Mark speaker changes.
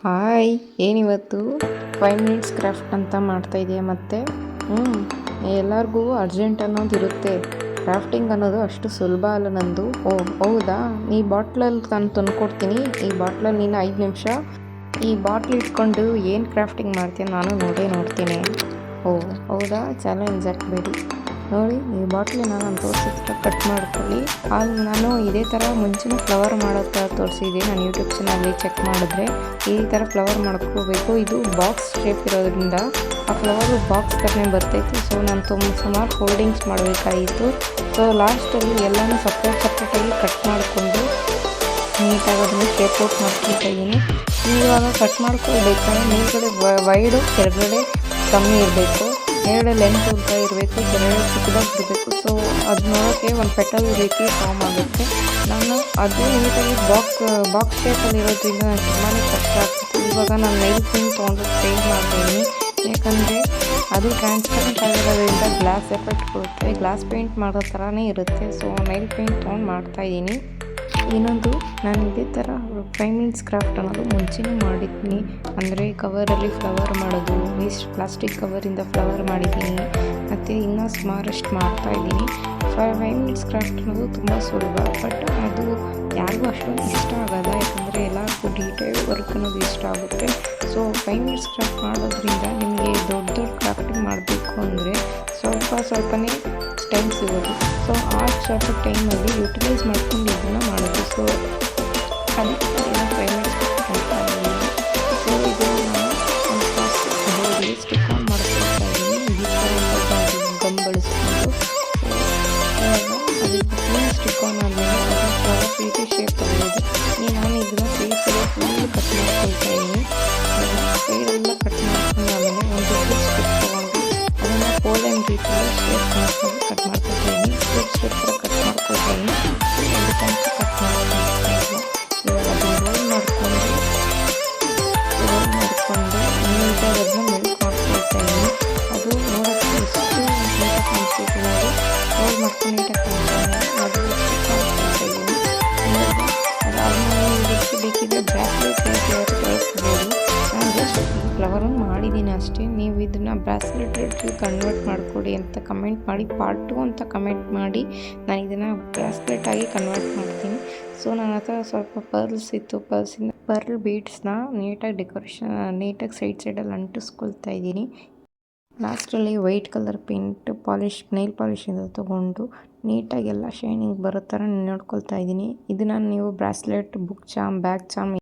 Speaker 1: Hi, ಏನಿವತ್ತು 5 minutes craft ಅಂತ ಮಾಡ್ತಾ ಇದೆಯಾ ಮತ್ತೆ? ಎಲ್ಲರಿಗೂ ಅರ್ಜೆಂಟ್ ಅನ್ನೋದು ಇರುತ್ತೆ. ಕ್ರಾಫ್ಟಿಂಗ್ ಅನ್ನೋದು ಅಷ್ಟು ಸುಲಭ ಅಲ್ಲ ನಂದು. ಹೌದಾ, ಈ ಬಾಟ್ಲಲ್ಲಿ ನಾನು ತಂದುಕೊಡ್ತೀನಿ. ಈ ಬಾಟ್ಲಲ್ಲಿ ನೀನು 5 ನಿಮಿಷ ಈ ಬಾಟ್ಲ್ ಇಟ್ಕೊಂಡು ಏನು ಕ್ರಾಫ್ಟಿಂಗ್ ಮಾಡ್ತೀನಿ ನಾನು ನೋಡ್ತೀನಿ. ಹೌದಾ, ಚಾಲೆಂಜ್ ಹಾಕಬೇಡಿ. ನೋಡಿ, ಈ ಬಾಟ್ಲಿನ ನಾನು ತೋರಿಸಿದ್ರೆ ಕಟ್ ಮಾಡ್ಕೊಳ್ಳಿ. ಅಲ್ಲಿ ನಾನು ಇದೇ ಥರ ಮುಂಚೆನೇ ಫ್ಲವರ್ ಮಾಡೋ ಥರ ತೋರಿಸಿದ್ದೀನಿ. ನಾನು ಯೂಟ್ಯೂಬ್ ಚಾನಲ್ಲಿ ಚೆಕ್ ಮಾಡಿದ್ರೆ ಈ ಥರ ಫ್ಲವರ್ ಮಾಡ್ಕೋಬೇಕು. ಇದು ಬಾಕ್ಸ್ ಶೇಪ್ ಇರೋದ್ರಿಂದ ಆ ಫ್ಲವರು ಬಾಕ್ಸ್ ಥರನೇ ಬರ್ತೈತಿ. ಸೊ ನಾನು ಸುಮಾರು ಫೋಲ್ಡಿಂಗ್ಸ್ ಮಾಡಬೇಕಾಯಿತು. ಸೊ ಲಾಸ್ಟಲ್ಲಿ ಎಲ್ಲನೂ ಸಪ್ರೇಟಾಗಿ ಕಟ್ ಮಾಡಿಕೊಂಡು ನೀಟಾಗಿ ಅದನ್ನು ಶೇಪ್ ಔಟ್ ಮಾಡ್ಕೊಳ್ತಾ ಇದ್ದೀನಿ. ಇವಾಗ ಕಟ್ ಮಾಡ್ಕೊಳ್ಬೇಕಾದ್ರೆ ಮೇಲ್ಗಡೆ ವೈಡು, ಕೆಳಗಡೆ ಕಮ್ಮಿ ಇರಬೇಕು, ಎರಡು ಲೆಂತ್ ಉದ್ದ ಇರಬೇಕು, ಕೆಳಗಡೆ ಚಿಕ್ಕದಾಗಿ ಇರಬೇಕು. ಸೊ ಅದು ನೋಡೋಕ್ಕೆ ಒಂದು ಪೆಟಲ್ ರೀತಿ ಫಾರ್ಮ್ ಆಗುತ್ತೆ. ನಾನು ಅದು ನೀಟಾಗಿ ಬಾಕ್ಸ್ ಶೇಪಲ್ಲಿ ಇರೋದ್ರಿಂದ ನನಗೆ ತುಂಬಾ ಕಷ್ಟ ಆಗ್ತಿತ್ತು. ಇವಾಗ ನಾನು ನೈಲ್ ಪೇಂಟ್ ತೊಗೊಂಡು ಪೇಂಟ್ ಮಾಡ್ತಾಯಿದ್ದೀನಿ. ಯಾಕಂದರೆ ಅದು ಟ್ರಾನ್ಸ್ಪರೆಂಟ್ ಆಗಿರೋದ್ರಿಂದ ಗ್ಲಾಸ್ ಎಫೆಕ್ಟ್ ಕೊಡುತ್ತೆ. ಗ್ಲಾಸ್ ಪೇಂಟ್ ಮಾಡೋ ಥರನೇ ಇರುತ್ತೆ. ಸೊ ನೈಲ್ ಪೇಂಟ್ ತೊಗೊಂಡು ಮಾಡ್ತಾಯಿದ್ದೀನಿ. ಇನ್ನೊಂದು, ನಾನು ಇದೇ ಥರ 5 ಮಿನಿಟ್ಸ್ ಕ್ರಾಫ್ಟ್ ಅನ್ನೋದು ಮುಂಚೆನೇ ಮಾಡಿದ್ದೀನಿ. ಅಂದರೆ ಕವರಲ್ಲಿ ಫ್ಲವರ್ ಮಾಡೋದು, ಪ್ಲಾಸ್ಟಿಕ್ ಕವರಿಂದ ಫ್ಲವರ್ ಮಾಡಿದ್ದೀನಿ, ಮತ್ತು ಇನ್ನೂ ಸುಮಾರಷ್ಟು ಮಾಡ್ತಾಯಿದ್ದೀನಿ. 5 ಮಿನಿಟ್ಸ್ ಕ್ರಾಫ್ಟ್ ಅನ್ನೋದು ತುಂಬ ಸುಲಭ, ಬಟ್ ಅದು ಯಾರಿಗೂ ಅಷ್ಟೊಂದು ಇಷ್ಟ ಆಗೋಲ್ಲ. ಯಾಕಂದರೆ ಎಲ್ಲರಿಗೂ ಡೀಟೇಲ್ ವರ್ಕ್ ಅನ್ನೋದು ಇಷ್ಟ ಆಗುತ್ತೆ. ಸೊ 5 ಮಿನಿಟ್ಸ್ ಕ್ರಾಫ್ಟ್ ಮಾಡೋದ್ರಿಂದ ನಿಮಗೆ ದೊಡ್ಡ ಕ್ರಾಫ್ಟಿಂಗ್ ಮಾಡಬೇಕು ಅಂದರೆ ಸ್ವಲ್ಪನೇ ಟೈಮ್ ಸಿಗೋದು. ಸೊ ಆ ಸ್ವಲ್ಪ ಟೈಮಲ್ಲಿ ಯುಟಿಲೈಸ್ ಮಾಡ್ಕೊಂಡು ಇದನ್ನು ಮಾಡೋದು. ಸೊ ಅದಕ್ಕೆ 5 ಮಿನಿಟ್ಸ್ ಮಾಡ್ತಾ ಇದ್ದೀನಿ. ಸೊ ಇದು ನಾನು ಒಂದು ಬೋರ್ಡ್ಗೆ ಸ್ಟಿಕ್ ಆನ್ ಮಾಡ್ಕೊಳ್ತಾ ಇದ್ದೀನಿ. ಈ ಥರ ಗಮ್ ಬಳಸ್ಕೊಂಡು ಅದಕ್ಕೆ ಸ್ಟಿಕ್ ಆನ್ ಆದಮೇಲೆ ಅದು ಫ್ಲವರ್ ಪ್ರೀತಿ ಶೇಪ್ ತಗೊಳ್ಳೋದು. ನಾನು ಇದನ್ನು ಸೈಡ್ಸೆಲ್ಲ ಫುಲ್ ಕಟ್ ಮಾಡ್ಕೊಳ್ತಾ ಇದ್ದೀನಿ. ಸೈಡೆಲ್ಲ ಕಟ್ ಮಾಡ್ಕೊಂಡು ಆಮೇಲೆ ಒಂದು ದೊಡ್ಡ ಸ್ಟಿಕ್ ತೊಗೊಂಡು ಅದನ್ನು ಪೋಲೆಂಡ್ ರೀತಿಯಲ್ಲಿ ಶೇಪ್ ಮಾಡ್ಕೊಂಡು ಕಟ್ ಮಾಡ್ಕೊಳ್ತಾ ಇದ್ದೀನಿ. ಸ್ಟೆಪ್ ಕಟ್ ಮಾಡ್ಕೊಳ್ತಾ ಇದ್ದೀನಿ. ಒಂದು ತನಕ ಕಟ್ ಮಾಡ್ಕೊಳ್ತಾ ಇದ್ದೀನಿ. ಇವಾಗ ಅದನ್ನು ರೋಲ್ ಮಾಡಿಕೊಂಡು ನೀಟಾಗಿ ಅದನ್ನ ಮೆಲ್ಟ್ ಮಾಡ್ಕೊಳ್ತಾ ಇದ್ದೀನಿ. ಅದು ನೋಡೋಕ್ಕೆ ಎಷ್ಟು ನೀಟಾಗಿ ಕಾಣಿಸ್ತಿದೆ ನೋಡಿ. ರೋಲ್ ಮಾಡ್ಕೊಂಡು ನೀಟಾಗಿ ಕಾಣಿಸ್ತಾ ಅದು ಸ್ಟಿಕ್ ಮಾಡ್ಕೊಳ್ತಾ ಇದ್ದೀನಿ. ಅದಾದಮೇಲೆ ಇದಕ್ಕೆ ಬೇಕಿದ್ದರೆ ಬ್ರಾಸ್ಲೆಟ್ ಬಳಸ್ಬೋದು. ನಾನು ಜಸ್ಟ್ ಫ್ಲವರನ್ನು ಮಾಡಿದ್ದೀನಿ ಅಷ್ಟೇ. ನೀವು ಇದನ್ನು ಬ್ರಾಸ್ಲೆಟ್ಗೆ ಕನ್ವರ್ಟ್ ಮಾಡಿಕೊಡಿ ಅಂತ ಕಮೆಂಟ್ ಮಾಡಿ, ಪಾರ್ಟ್ 2 ಅಂತ ಕಮೆಂಟ್ ಮಾಡಿ. ನಾನು ಇದನ್ನು ಬ್ರಾಸ್ಲೆಟಾಗಿ ಕನ್ವರ್ಟ್ ಮಾಡ್ತೀನಿ. ಸೊ ನನ್ನ ಹತ್ರ ಸ್ವಲ್ಪ ಪರ್ಲ್ಸ್ ಇತ್ತು. ಪರ್ಲ್ ಬೀಡ್ಸ್ನ ನೀಟಾಗಿ ಸೈಡಲ್ಲಿ ಅಂಟಿಸ್ಕೊಳ್ತಾ ಇದ್ದೀನಿ. ಲಾಸ್ಟಲ್ಲಿ ವೈಟ್ ಕಲರ್ ಪೇಂಟ್ ನೈಲ್ ಪಾಲಿಶಿಂದ ತೊಗೊಂಡು ನೀಟಾಗಿ ಎಲ್ಲ ಶೈನಿಂಗ್ ಬರೋ ಥರ ನೋಡ್ಕೊಳ್ತಾ ಇದ್ದೀನಿ. ಇದನ್ನು ನೀವು ಬ್ರಾಸ್ಲೆಟ್, ಬುಕ್ ಚಾಮ್, ಬ್ಯಾಗ್ ಚಾಮ್